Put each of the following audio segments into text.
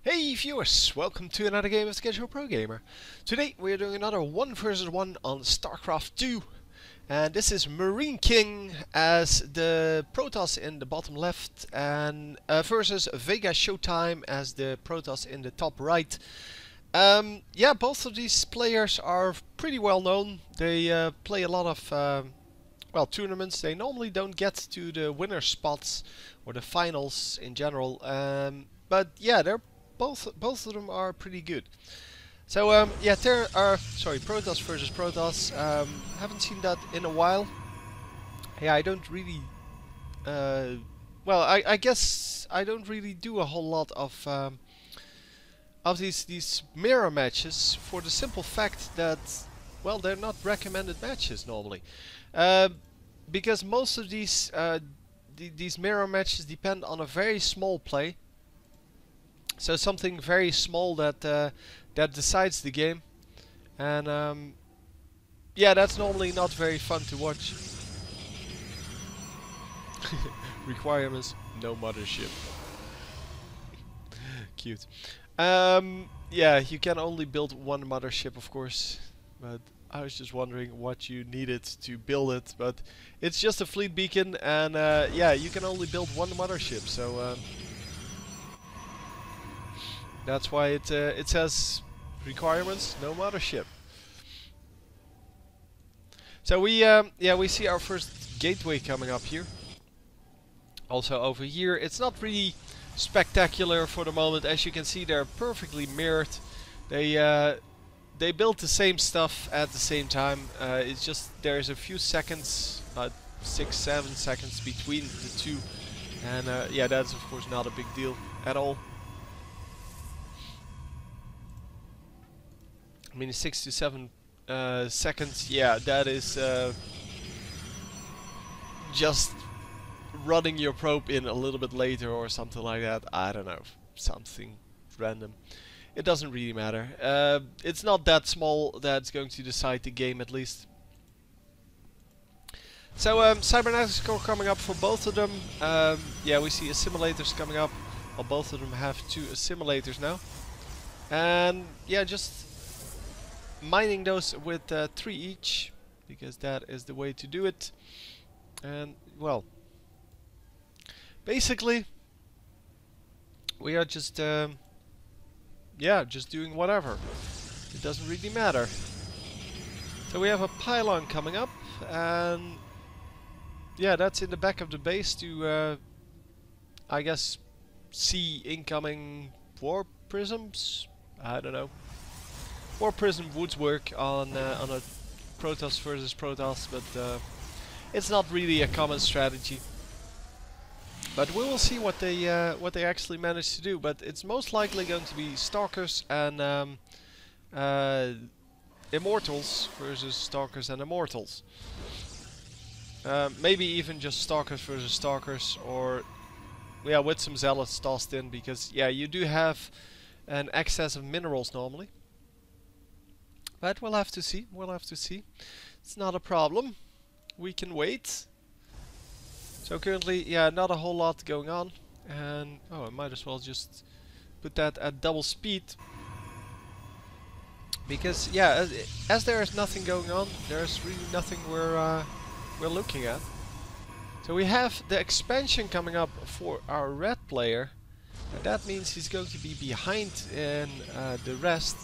Hey viewers, welcome to another game of the Casual Pro Gamer. Today we are doing another 1 versus 1 on StarCraft 2. And this is MarineKing as the Protoss in the bottom left and versus VegaShoWTimE as the Protoss in the top right. Yeah, both of these players are pretty well known. They play a lot of well, tournaments. They normally don't get to the winner spots or the finals in general. But yeah, they're both of them are pretty good. So yeah, Protoss versus Protoss. Haven't seen that in a while. Yeah, I don't really. Well, I guess I don't really do a whole lot of these mirror matches for the simple fact that, well, they're not recommended matches normally, because most of these mirror matches depend on a very small play. So something very small that that decides the game, and yeah, that's normally not very fun to watch. Requirements: no mothership. Cute. Yeah, you can only build one mothership, of course, but I was just wondering what you needed to build it. But it's just a fleet beacon, and yeah, you can only build one mothership. So. That's why it says requirements, no mothership. So we see our first gateway coming up here. Also over here, it's not really spectacular for the moment. As you can see, they're perfectly mirrored. They built the same stuff at the same time. It's just there's a few seconds, about 6-7 seconds between the two, and yeah, that's of course not a big deal at all. I mean, 6 to 7 seconds, yeah, that is just running your probe in a little bit later or something like that. I don't know, something random. It doesn't really matter. It's not that small that's going to decide the game, at least. So cybernetics core coming up for both of them. Yeah, we see assimilators coming up. Well, both of them have 2 assimilators now. And yeah, just mining those with 3 each, because that is the way to do it. And well, basically we are just yeah, just doing whatever. It doesn't really matter. So we have a pylon coming up, and yeah, that's in the back of the base to I guess see incoming war prisms. I don't know. War prism would work on a Protoss versus Protoss, but it's not really a common strategy. But we will see what they actually manage to do. But it's most likely going to be Stalkers and Immortals versus Stalkers and Immortals. Maybe even just Stalkers versus Stalkers, or yeah, with some Zealots tossed in, because yeah, you do have an excess of minerals normally. But we'll have to see. We'll have to see. It's not a problem. We can wait. So currently, yeah, not a whole lot going on. And oh, I might as well just put that at double speed, because yeah, as there is nothing going on, there's really nothing we're looking at. So we have the expansion coming up for our red player, and that means he's going to be behind in the rest.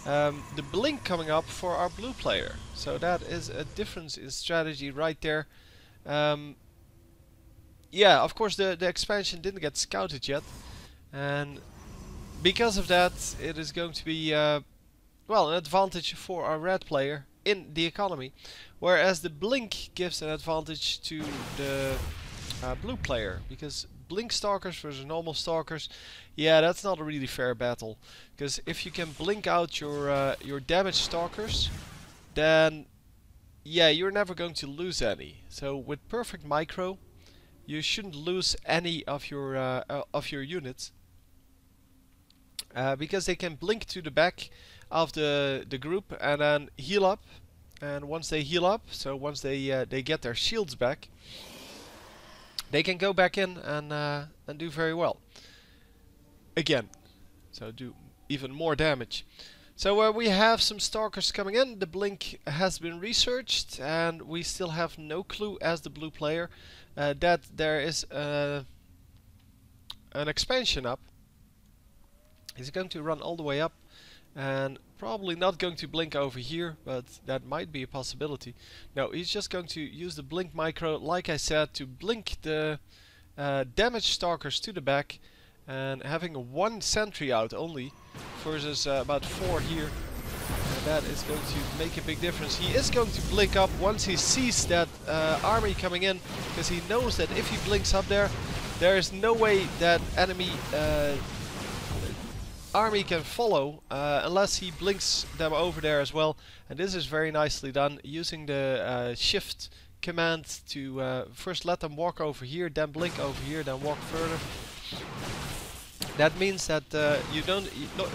The blink coming up for our blue player, so that is a difference in strategy right there. Yeah, of course the expansion didn't get scouted yet, and because of that it is going to be well, an advantage for our red player in the economy, whereas the blink gives an advantage to the blue player, because blink stalkers versus normal stalkers, yeah, that's not a really fair battle. Because if you can blink out your damaged stalkers, then yeah, you're never going to lose any. So with perfect micro, you shouldn't lose any of your units, because they can blink to the back of the group and then heal up. And once they heal up, so once they get their shields back, they can go back in and do very well. Again, so do even more damage. So we have some stalkers coming in. The blink has been researched, and we still have no clue as the blue player that there is an expansion up. He's going to run all the way up, and probably not going to blink over here, but that might be a possibility. No, he's just going to use the blink micro, like I said, to blink the damage stalkers to the back, and having one sentry out only versus about 4 here, and that is going to make a big difference. He is going to blink up once he sees that army coming in, because he knows that if he blinks up there, there is no way that enemy army can follow unless he blinks them over there as well. And this is very nicely done, using the shift command to first let them walk over here, then blink over here, then walk further. That means that you don't.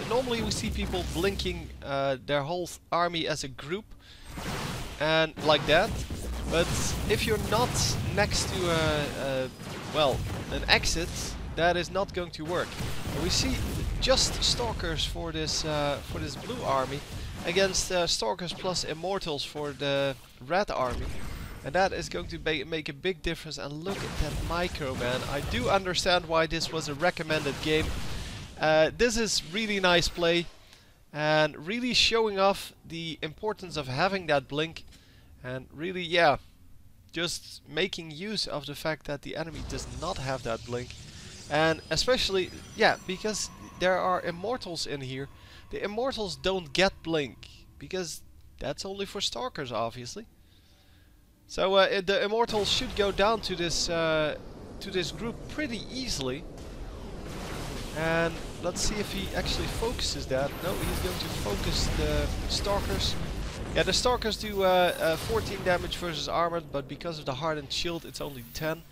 Normally we see people blinking their whole army as a group, and like that. But if you're not next to an exit, that is not going to work. And we see just stalkers for this blue army against stalkers plus immortals for the red army, and that is going to make a big difference. And look at that micro, man. I do understand why this was a recommended game. This is really nice play, and really showing off the importance of having that blink, and really, yeah, just making use of the fact that the enemy does not have that blink. And especially, yeah, because there are immortals in here. The immortals don't get blink, because that's only for stalkers, obviously. So the immortals should go down to this group pretty easily. And let's see if he actually focuses that. No, he's going to focus the stalkers. Yeah, the stalkers do 14 damage versus armored, but because of the hardened shield, it's only 10.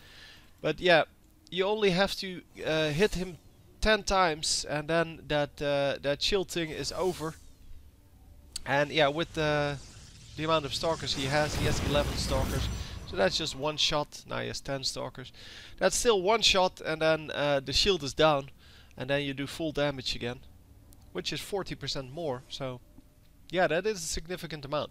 But yeah, you only have to hit him 10 times, and then that shield thing is over. And yeah, with the amount of stalkers he has 11 stalkers, so that's just one shot. Now he has 10 stalkers. That's still one shot, and then the shield is down, and then you do full damage again, which is 40% more. So yeah, that is a significant amount.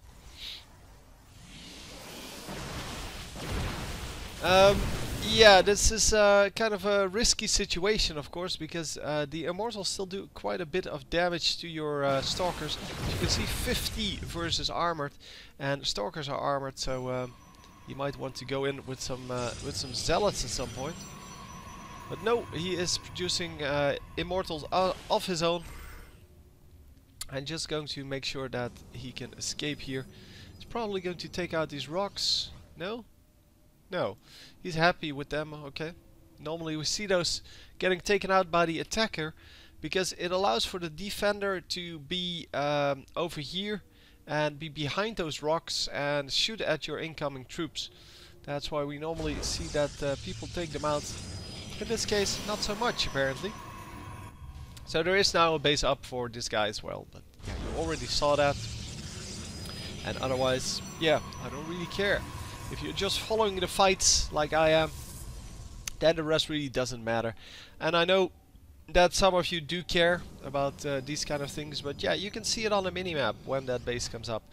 Yeah, this is kind of a risky situation, of course, because the immortals still do quite a bit of damage to your stalkers. As you can see, 50 versus armored, and stalkers are armored, so you might want to go in with some zealots at some point. But no, he is producing immortals of his own, and just going to make sure that he can escape here. He's probably going to take out these rocks. No? No, he's happy with them. Okay. Normally we see those getting taken out by the attacker, because it allows for the defender to be over here and be behind those rocks and shoot at your incoming troops. That's why we normally see that people take them out. In this case, not so much apparently. So there is now a base up for this guy as well, but yeah, you already saw that. And otherwise, yeah, I don't really care. If you're just following the fights like I am, then the rest really doesn't matter. And I know that some of you do care about these kind of things, but yeah, you can see it on the minimap when that base comes up.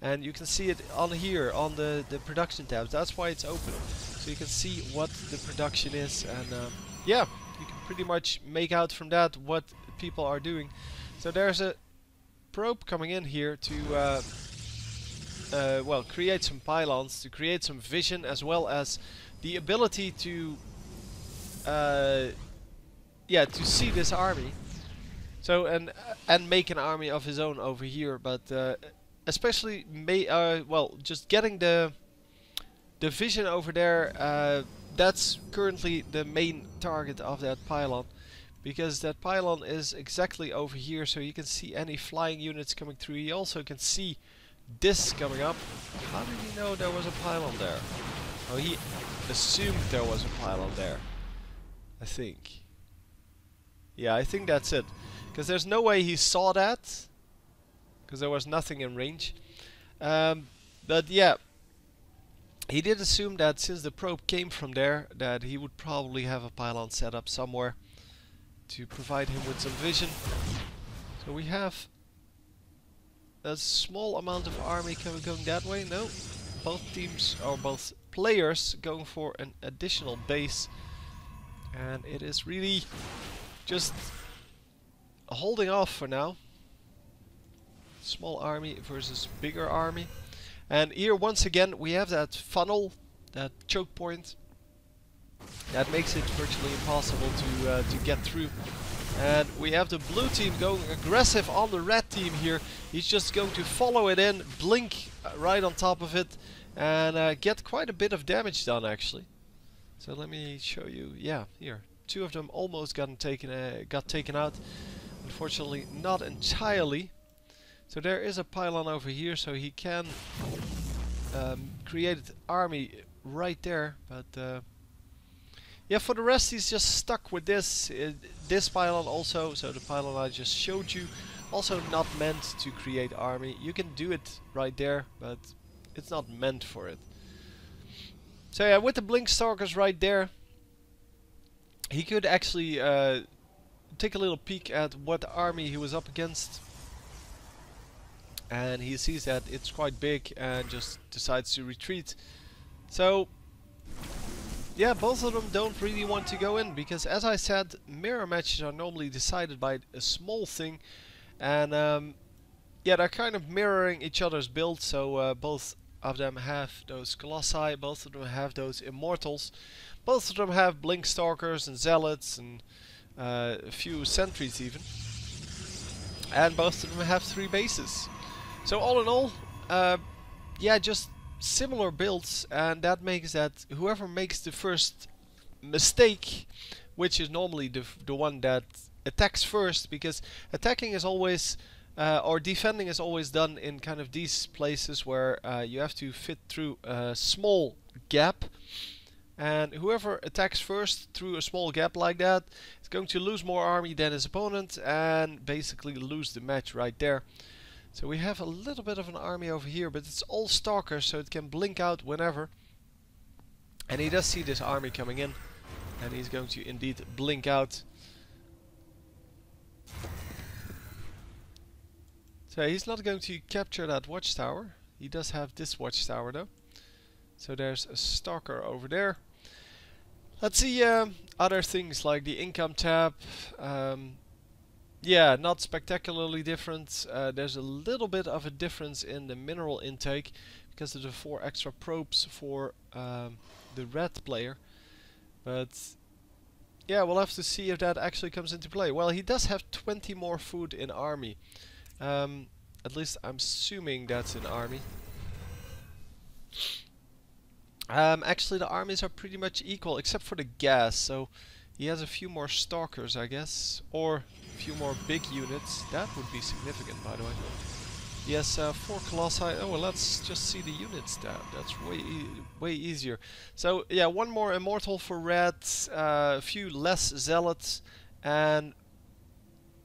And you can see it on here, on the production tabs. That's why it's open. So you can see what the production is, and yeah, you can pretty much make out from that what people are doing. So there's a probe coming in here to well, create some pylons, to create some vision, as well as the ability to yeah, to see this army. So and make an army of his own over here, but especially well, just getting the vision over there. That's currently the main target of that pylon, because that pylon is exactly over here, so you can see any flying units coming through. You also can see this coming up. How did he know there was a pylon there? Oh, he assumed there was a pylon there, I think. Yeah, I think that's it. Because there's no way he saw that, because there was nothing in range. But yeah, he did assume that since the probe came from there, that he would probably have a pylon set up somewhere to provide him with some vision. So we have a small amount of army going that way. No, both teams or both players going for an additional base, and it is really just holding off for now. Small army versus bigger army, and here once again we have that funnel, that choke point, that makes it virtually impossible to get through. And we have the blue team going aggressive on the red team here. He's just going to follow it in, blink right on top of it, and get quite a bit of damage done actually. So let me show you. Yeah, here. Two of them almost got taken out. Unfortunately, not entirely. So there is a pylon over here, so he can create an army right there. But yeah, for the rest he's just stuck with this pylon also. So the pylon I just showed you, also not meant to create army. You can do it right there, but it's not meant for it. So yeah, with the blink stalkers right there, he could actually take a little peek at what army he was up against. And he sees that it's quite big and just decides to retreat. So yeah, both of them don't really want to go in, because as I said, mirror matches are normally decided by a small thing, and yeah, they're kind of mirroring each other's builds. So both of them have those colossi, both of them have those immortals, both of them have blink stalkers and zealots and a few sentries even, and both of them have 3 bases. So all in all, yeah, just similar builds, and that makes that whoever makes the first mistake, which is normally the one that attacks first, because attacking is always or defending is always done in kind of these places where you have to fit through a small gap, and whoever attacks first through a small gap like that is going to lose more army than his opponent and basically lose the match right there. So we have a little bit of an army over here, but it's all stalkers, so it can blink out whenever. And he does see this army coming in, and he's going to indeed blink out. So he's not going to capture that watchtower. He does have this watchtower though. So there's a stalker over there. Let's see other things like the income tab. Yeah, not spectacularly different. There's a little bit of a difference in the mineral intake because of the 4 extra probes for the red player. But yeah, we'll have to see if that actually comes into play. Well, he does have 20 more food in army. At least I'm assuming that's in army. Actually, the armies are pretty much equal except for the gas. So he has a few more stalkers, I guess, or a few more big units. That would be significant, by the way. He has 4 colossi. Oh, well, let's just see the units tab. That's way easier. So yeah, 1 more immortal for red, a few less zealots, and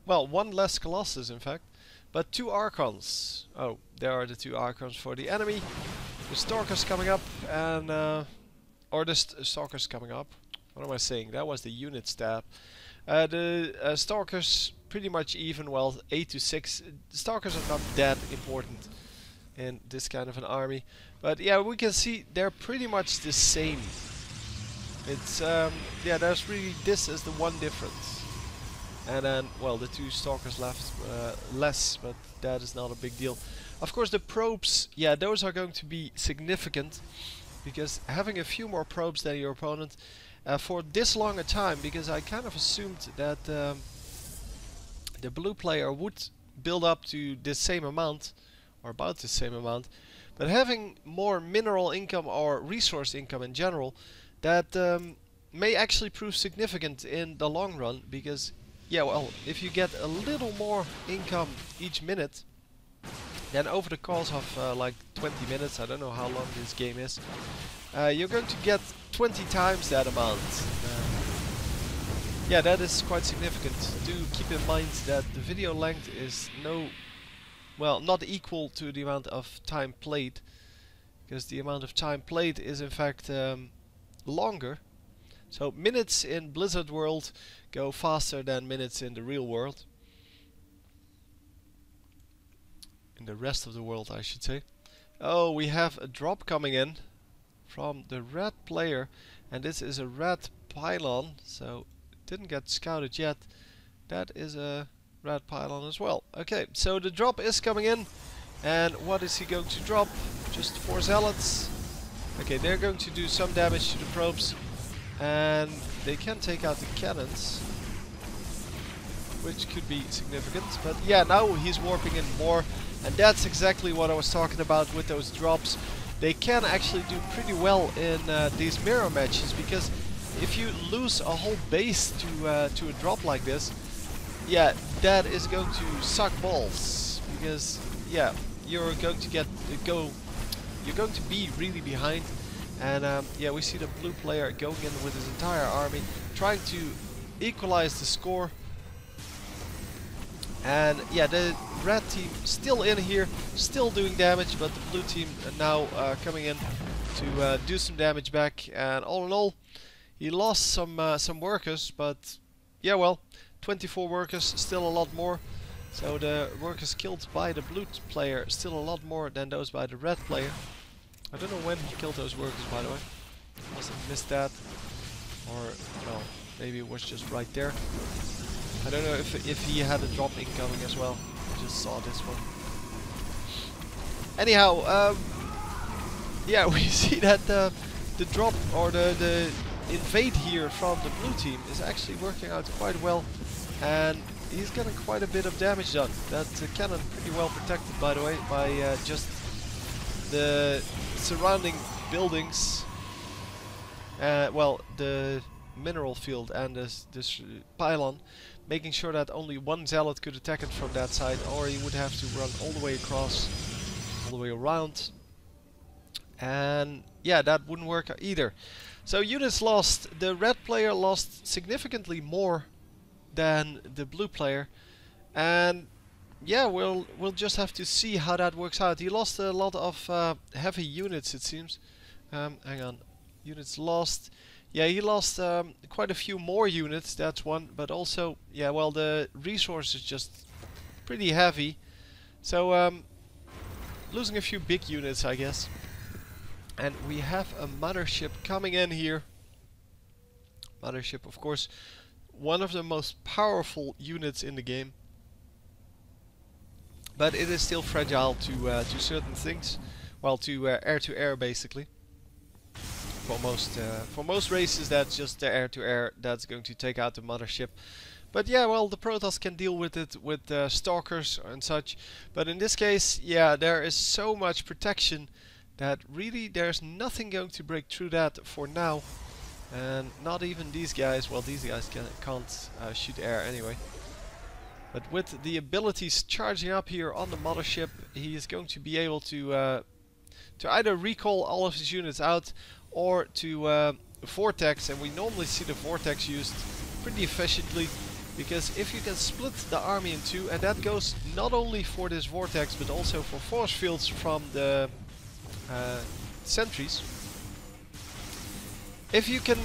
well, 1 less colossus in fact, but 2 archons. Oh, there are the 2 archons for the enemy. The stalkers coming up, and or the stalkers coming up. What am I saying? That was the units tab. The stalkers pretty much even, well, 8 to 6. Stalkers are not that important in this kind of an army. But yeah, we can see they're pretty much the same. It's, yeah, there's really, this is the one difference. And then, well, the 2 stalkers left, less, but that is not a big deal. Of course, the probes, yeah, those are going to be significant, because having a few more probes than your opponent for this long a time, because I kind of assumed that the blue player would build up to the same amount, or about the same amount, but having more mineral income or resource income in general, that may actually prove significant in the long run, because, yeah, well, if you get a little more income each minute, then over the course of like 20 minutes, I don't know how long this game is, you're going to get 20 times that amount. Yeah, that is quite significant. Do keep in mind that the video length is not equal to the amount of time played, because the amount of time played is in fact longer. So minutes in Blizzard world go faster than minutes in the real world. in the rest of the world, I should say. Oh, we have a drop coming in from the red player, and this is a red pylon, so it didn't get scouted yet. That is a red pylon as well. Okay, so the drop is coming in, and what is he going to drop? Just 4 zealots. Okay, they're going to do some damage to the probes, and they can take out the cannons, which could be significant. But yeah, now he's warping in more, and that's exactly what I was talking about with those drops. They can actually do pretty well in these mirror matches, because if you lose a whole base to a drop like this, yeah, that is going to suck balls, because yeah, you're going to you're going to be really behind. And yeah, we see the blue player going in with his entire army, trying to equalize the score. And yeah, the red team still in here, still doing damage, but the blue team now coming in to do some damage back. And all in all, he lost some workers, but yeah, well, 24 workers, still a lot more. So the workers killed by the blue player still a lot more than those by the red player. I don't know when he killed those workers, by the way. Must have missed that, or no, maybe it was just right there. I don't know if he had a drop incoming as well. I just saw this one. Anyhow, yeah, we see that the drop or the invade here from the blue team is actually working out quite well, and he's getting quite a bit of damage done. That cannon pretty well protected, by the way, by just the surrounding buildings. Well, the mineral field and this pylon, making sure that only one zealot could attack it from that side, or he would have to run all the way across, all the way around. And yeah, that wouldn't work either. So units lost. The red player lost significantly more than the blue player, and yeah, we'll just have to see how that works out. He lost a lot of heavy units, it seems. Hang on, units lost. Yeah, he lost quite a few more units, that's one, but also, yeah, well, the resource is just pretty heavy. So, losing a few big units, I guess. And we have a mothership coming in here. Mothership, of course, one of the most powerful units in the game. But it is still fragile to certain things. Well, to air-to-air, basically. For most races, that's just the air-to-air that's going to take out the mothership. But yeah, well, the Protoss can deal with it with stalkers and such. But in this case, yeah, there is so much protection that really there's nothing going to break through that for now. And not even these guys. Well, these guys can't shoot air anyway. But with the abilities charging up here on the mothership, he is going to be able to either recall all of his units out, or to vortex, and we normally see the vortex used pretty efficiently, because if you can split the army in two, and that goes not only for this vortex but also for force fields from the sentries. If you can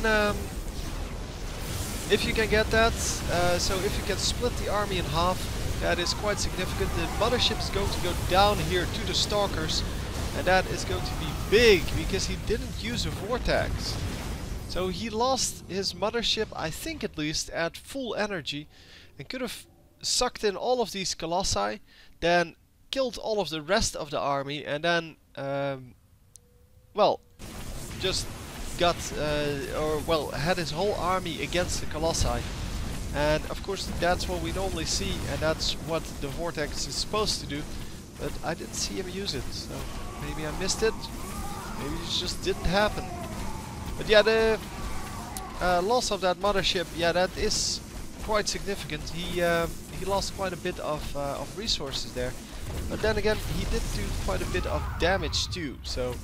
get that, so if you can split the army in half, that is quite significant. The mothership is going to go down here to the stalkers, and that is going to be big, because he didn't use a vortex. So he lost his mothership, I think at least, at full energy, and could have sucked in all of these colossi, then killed all of the rest of the army, and then, well, just got, had his whole army against the colossi. And of course that's what we normally see, and that's what the vortex is supposed to do, but I didn't see him use it, so maybe I missed it, maybe it just didn't happen. But yeah, the loss of that mothership, yeah, that is quite significant. He lost quite a bit of resources there, but then again he did do quite a bit of damage too, so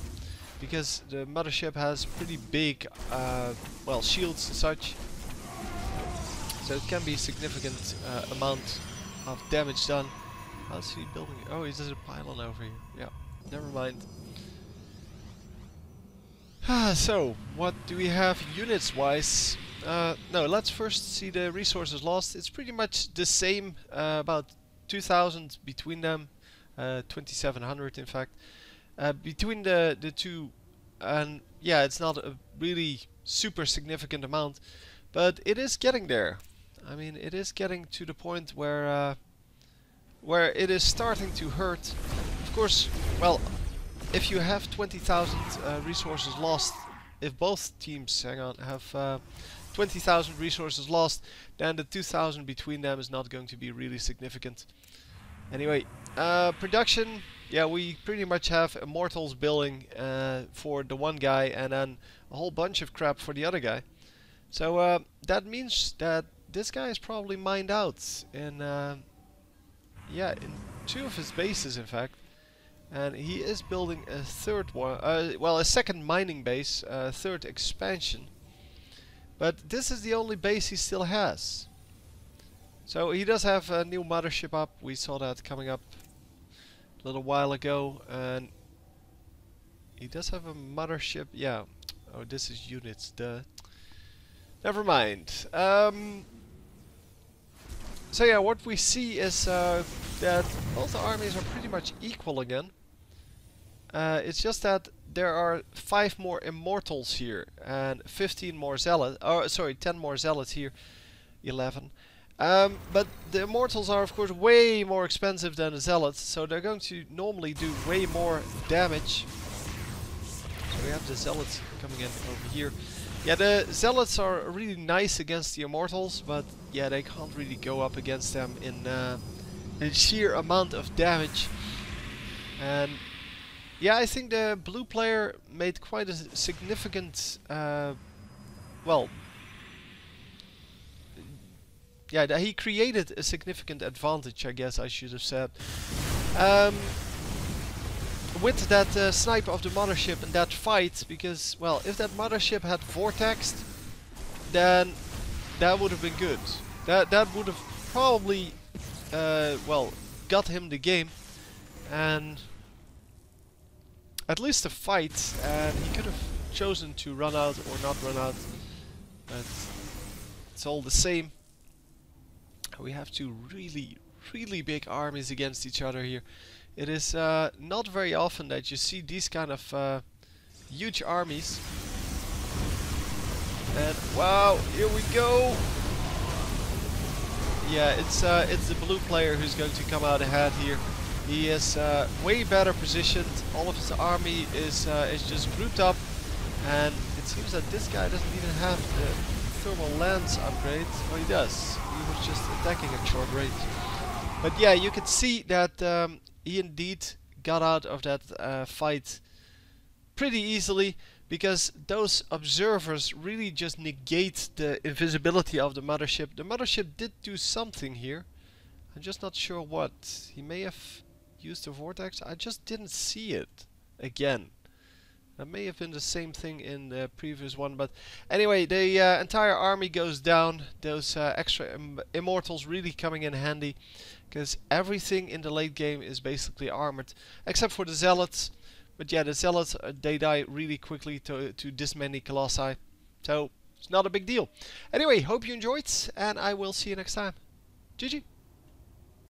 because the mothership has pretty big well, shields and such, so it can be a significant amount of damage done. How's he building? Oh, there's a pylon over here. Yeah, never mind. So, what do we have units wise? No, let's first see the resources lost. It's pretty much the same, about 2,000 between them. 2700 in fact. Between the two, and yeah, it's not a really super significant amount, but it is getting there. I mean, it is getting to the point where it is starting to hurt. Of course, well, if you have 20,000 resources lost, if both teams, have 20,000 resources lost, then the 2,000 between them is not going to be really significant. Anyway, production, yeah, we pretty much have immortals building for the one guy and then a whole bunch of crap for the other guy. So that means that this guy is probably mined out in, yeah, in 2 of his bases in fact. And he is building a third one, well, a second mining base, third expansion. But this is the only base he still has. So he does have a new mothership up. We saw that coming up a little while ago. And he does have a mothership. Yeah. Oh, this is units. Never mind. So yeah, what we see is that both the armies are pretty much equal again. It's just that there are 5 more immortals here and 15 more zealots. Oh, sorry, 10 more zealots here. 11. But the immortals are of course way more expensive than the zealots, so they're going to normally do way more damage. So we have the zealots coming in over here. Yeah, the zealots are really nice against the immortals, but yeah, they can't really go up against them in sheer amount of damage. And yeah, I think the blue player made quite a significant, well, yeah, he created a significant advantage, I guess I should have said. With that snipe of the mothership and that fight, because, well, if that mothership had vortexed, then that would have been good. That would have probably, well, got him the game, and at least a fight, and he could have chosen to run out or not run out, but it's all the same. We have 2 really, really big armies against each other here. It is not very often that you see these kind of huge armies. And wow, here we go! Yeah, it's the blue player who's going to come out ahead here. He is way better positioned. All of his army is just grouped up, and it seems that this guy doesn't even have the thermal lance upgrade. Well, he does. He was just attacking at short range. But yeah, you can see that he indeed got out of that fight pretty easily, because those observers really just negate the invisibility of the mothership. The mothership did do something here. I'm just not sure what. He may have used the vortex. I just didn't see it again. That may have been the same thing in the previous one, but anyway, the entire army goes down. Those extra immortals really coming in handy, because everything in the late game is basically armored, except for the zealots. But yeah, the zealots, they die really quickly to this many colossi, so it's not a big deal. Anyway, hope you enjoyed, and I will see you next time. GG!